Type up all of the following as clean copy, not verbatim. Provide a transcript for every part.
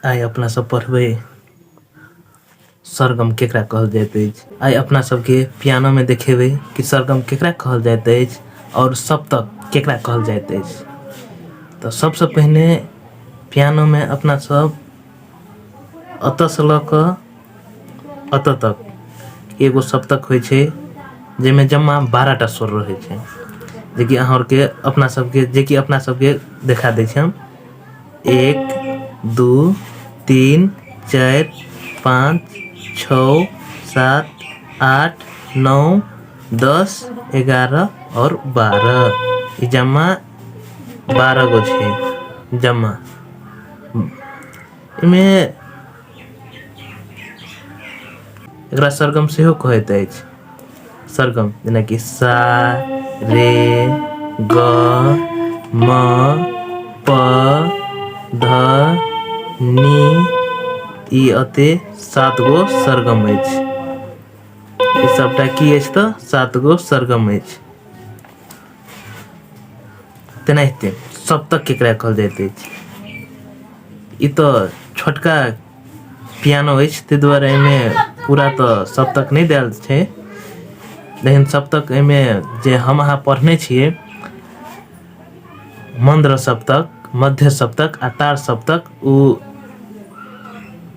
आइ अपना सब पढ़बै सरगम केकरा कहल जाइत अछि। आइ अपना सबके पियानो में देखेबै कि सरगम केकरा कहल जाइत अछि और सप्तक केकरा कहल जाइत अछि। तो सबसे पहले पियानो में अपना सब अत से ल क अत तक एगो सप्तक होइ छै जेमे जम्मा 12टा स्वर रहे छै, जेकि अपना सबके देखा दै छै हम 1 2 3 4 5 6 7 8 9 10 11 और 12 जम्मा 12 गो छै जम्मा। इमे एकरा सरगम सेहो कहैत अछि। सरगम जेना कि सा रे ग म प ध नी ई अते 7 गो सरगम अछि। ई सबटा की अछि तो 7 गो सरगम अछि। तेनाहिते सप्तक केकरा कहल जाइत अछि। ई तो छोटका पियानो अछि, ते दुआरे एमे पूरा तो सप्तक नहीं देल छै, लेकिन सप्तक एमे जे हम अहाँ पढ़ने छिए मंद्र सप्तक, मध्य सप्तक आ तार सप्तक, उ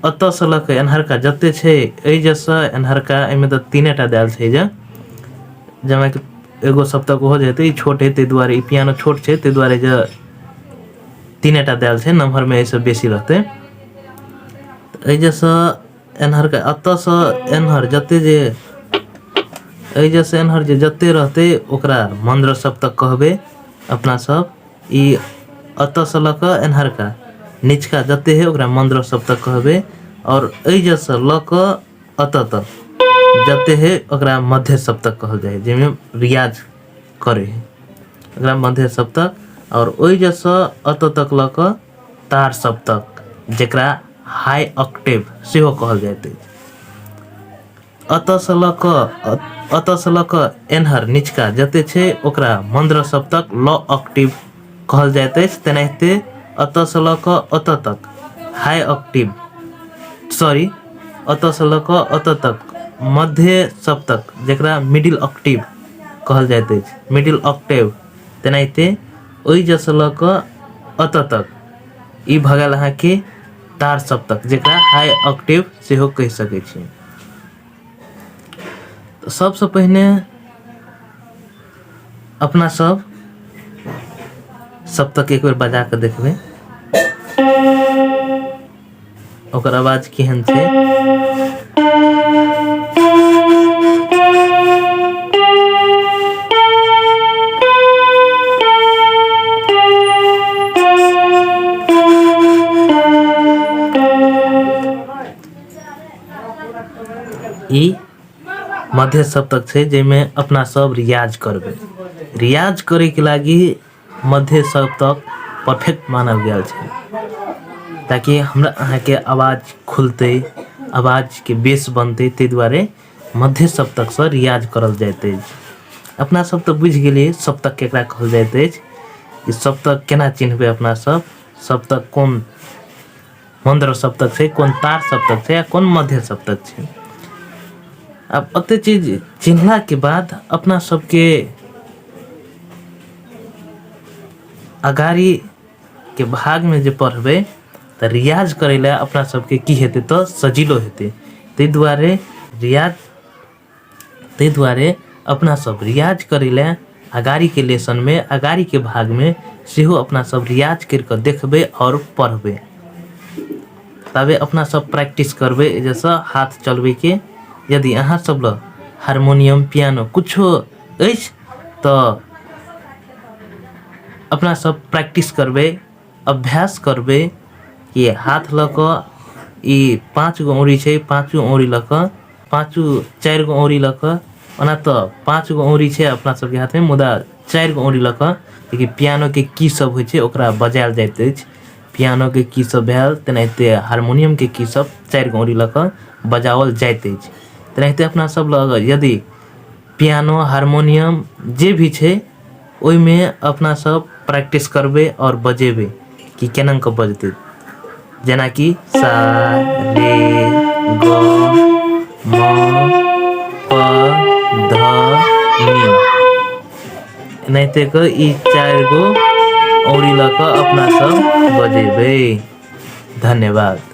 अत से ल क एन्हरका जते छै एइ जैसा एन्हरका एमे तो 3टा देल छै जेमा कि एगो सप्तक हो जेते। ई छोट है ते दुआरे ई पियानो छोट छै, ते दुआरे ज 3टा देल छै, नंबर में ऐसे बेसी रहते। एइ जैसा एन्हरका अत से एन्हर जते जे एइ जैसे एन्हर जे जते रहते ओकरा मंद्र सप्तक कहबे अपना सब। ई अत से ल क एन्हरका निचका जते है ओकरा मंद्र सप्तक कहबे, और एइ जैसा ल क अत तक जते है ओकरा मध्य सप्तक कहल जाए, जेमे रियाज करे है ओकरा मध्य सप्तक। और ओइ जैसा अत तक ल क तार सप्तक, जेकरा हाई ऑक्टेव सेहो कहल जाइत अछि। अत से ल क एन्हर निचका जते छै ओकरा मंद्र सप्तक ल ऑक्टेव कहल जाइत अछि। तेनाहिते अत से ल क अत तक हाई ऑक्टेव अत से ल क अत तक मध्य सप्तक, जेकरा मिडिल ऑक्टेव कहल जाइत अछि, मिडिल ऑक्टेव। तेनाहिते ओइ जैसा ल क अत तक ई भ गेल अहाँ के तार सप्तक, जेकरा हाई ऑक्टेव सेहो कह सकै छी। तो सबसे पहले अपना सब सप्तक एक बेर बजा के देखबे ओकर आवाज केहन छै। ई मध्य सप्तक छै, जेमे अपना सब रियाज करबे। रियाज करे के लागी मध्य सप्तक परफेक्ट मानल गेल छै, ताकि हमरा अहाँ के आवाज खुलते, आवाज के बेस बनते, ते दुआरे मध्य सप्तक से रियाज करल जाइत अछि। अपना सब तो बुझ गेलिए सप्तक केकरा कहल जाइत अछि। ई सप्तक केना चिन्हबे अपना सब, सप्तक कोन मंद्र सप्तक छै, कोन तार सप्तक छै, या कोन मध्य सप्तक छै। अब अते चीज चिन्हला के बाद अपना सबके अगाड़ी के भाग में जे पढ़बे त रियाज करे ला अपना सबके की हेते तो सजिलो हेते। ते दुआरे अपना सब रियाज करे ला अगाड़ी के लेसन में, अगाड़ी के भाग में सेहो अपना सब रियाज करके देखबे और पढ़बे, तबे अपना सब प्रैक्टिस करबे। जैसा हाथ चलबे के यदि अहाँ सब ल हारमोनियम, पियानो कुछो अछि तो अपना सब प्रैक्टिस करबे, अभ्यास करबे कि हाथ ल क ई 5 गो औंरी छै, 5 औंरी ल क 4 गो औंरी ल क, ओना तो 5 गो औंरी छै अपना सबके हाथ में, मुदा 4 गो औंरी ल क, कि पियानो के की सब होइ छै ओकरा बजायल जाइत अछि। पियानो के की सब भेल, तेनाहिते हारमोनियम के की सब 4 गो औंरी ल क बजावल जाइत अछि। तेनाहिते अपना सब ल यदि पियानो, हारमोनियम जे भी छै ओइ में अपना सब प्रैक्टिस करबे और बजेबे कि केना के बजते। जेना कि सा रे ग म प ध नि एनाहिते क ई 4 गो औरी ल क अपना सब बजेबै। धन्यवाद।